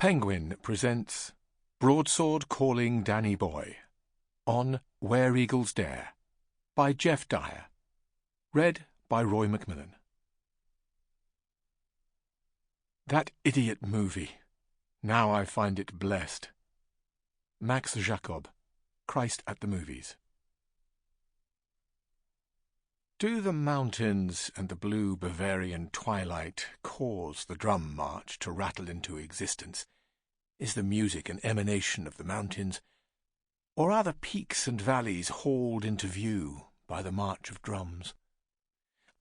Penguin presents Broadsword Calling Danny Boy on Where Eagles Dare by Geoff Dyer. Read by Roy McMillan. That idiot movie. Now I find it blessed. Max Jacob, Christ at the Movies. Do the mountains and the blue Bavarian twilight cause the drum march to rattle into existence? Is the music an emanation of the mountains, or are the peaks and valleys hauled into view by the march of drums?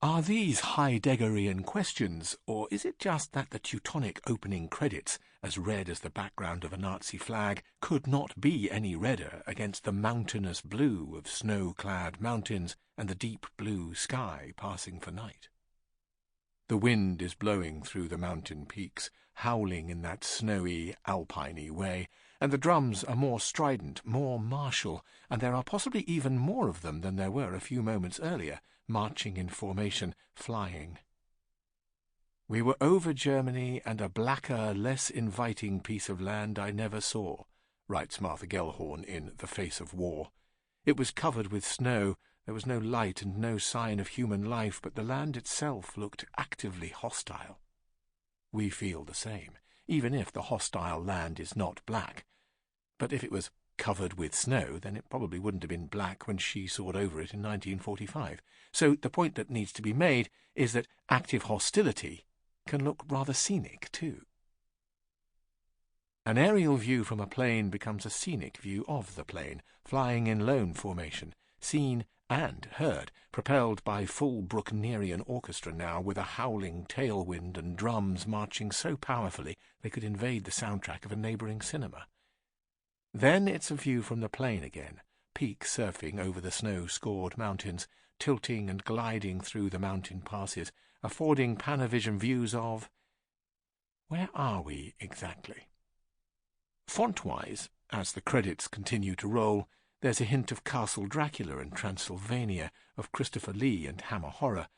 Are these Heideggerian questions, or is it just that the Teutonic opening credits, as red as the background of a Nazi flag, could not be any redder against the mountainous blue of snow-clad mountains and the deep blue sky passing for night? The wind is blowing through the mountain peaks, howling in that snowy, alpine-y way, and the drums are more strident, more martial, and there are possibly even more of them than there were a few moments earlier, marching in formation, flying. We were over Germany, and a blacker, less inviting piece of land I never saw, writes Martha Gellhorn in The Face of War. It was covered with snow, there was no light and no sign of human life, but the land itself looked actively hostile. We feel the same, even if the hostile land is not black. But if it was covered with snow, then it probably wouldn't have been black when she soared over it in 1945. So the point that needs to be made is that active hostility can look rather scenic too. An aerial view from a plane becomes a scenic view of the plane, flying in lone formation, seen and heard, propelled by full Brucknerian orchestra now, with a howling tailwind and drums marching so powerfully they could invade the soundtrack of a neighbouring cinema. Then it's a view from the plane again, peak surfing over the snow-scored mountains, tilting and gliding through the mountain passes, affording Panavision views of... Where are we exactly? Font-wise, as the credits continue to roll, there's a hint of Castle Dracula and Transylvania, of Christopher Lee and Hammer Horror,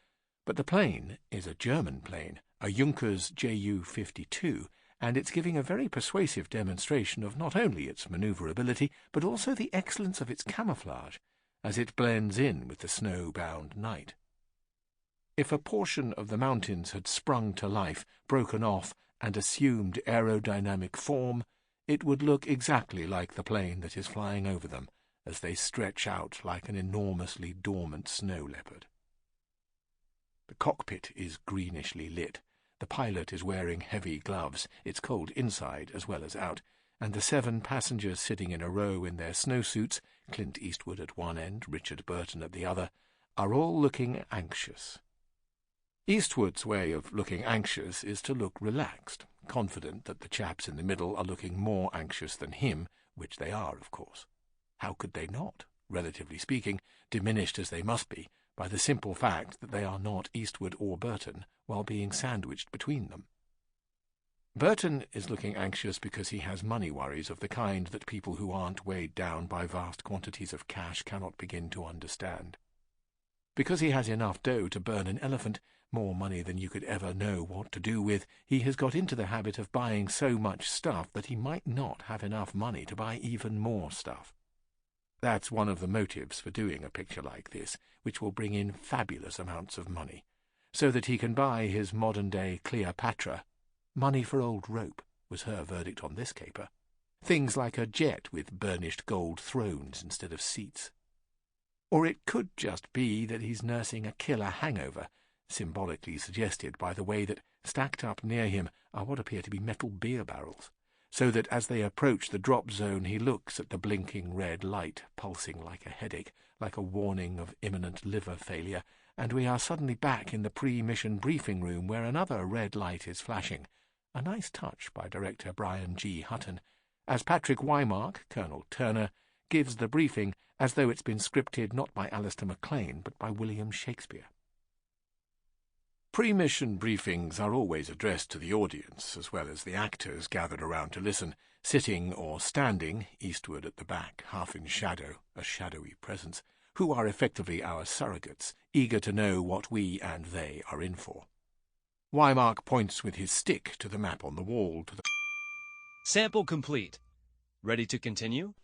but the plane is a German plane, a Junkers Ju-52, and it's giving a very persuasive demonstration of not only its manoeuvrability, but also the excellence of its camouflage, as it blends in with the snow-bound night. If a portion of the mountains had sprung to life, broken off, and assumed aerodynamic form, it would look exactly like the plane that is flying over them, as they stretch out like an enormously dormant snow leopard. The cockpit is greenishly lit. The pilot is wearing heavy gloves, it's cold inside as well as out, and the 7 passengers sitting in a row in their snowsuits, Clint Eastwood at one end, Richard Burton at the other, are all looking anxious. Eastwood's way of looking anxious is to look relaxed, confident that the chaps in the middle are looking more anxious than him, which they are, of course. How could they not, relatively speaking, diminished as they must be, by the simple fact that they are not Eastwood or Burton, while being sandwiched between them? Burton is looking anxious because he has money worries of the kind that people who aren't weighed down by vast quantities of cash cannot begin to understand. Because he has enough dough to burn an elephant, more money than you could ever know what to do with, he has got into the habit of buying so much stuff that he might not have enough money to buy even more stuff. That's one of the motives for doing a picture like this, which will bring in fabulous amounts of money, so that he can buy his modern-day Cleopatra. Money for old rope was her verdict on this caper. Things like a jet with burnished gold thrones instead of seats. Or it could just be that he's nursing a killer hangover, symbolically suggested by the way that stacked up near him are what appear to be metal beer barrels, so that as they approach the drop zone he looks at the blinking red light, pulsing like a headache, like a warning of imminent liver failure, and we are suddenly back in the pre-mission briefing room where another red light is flashing, a nice touch by director Brian G. Hutton, as Patrick Wymark, Colonel Turner, gives the briefing as though it's been scripted not by Alistair MacLean but by William Shakespeare. Pre-mission briefings are always addressed to the audience, as well as the actors gathered around to listen, sitting or standing, Eastwood at the back, half in shadow, a shadowy presence, who are effectively our surrogates, eager to know what we and they are in for. Wymark points with his stick to the map on the wall to the Sample complete. Ready to continue?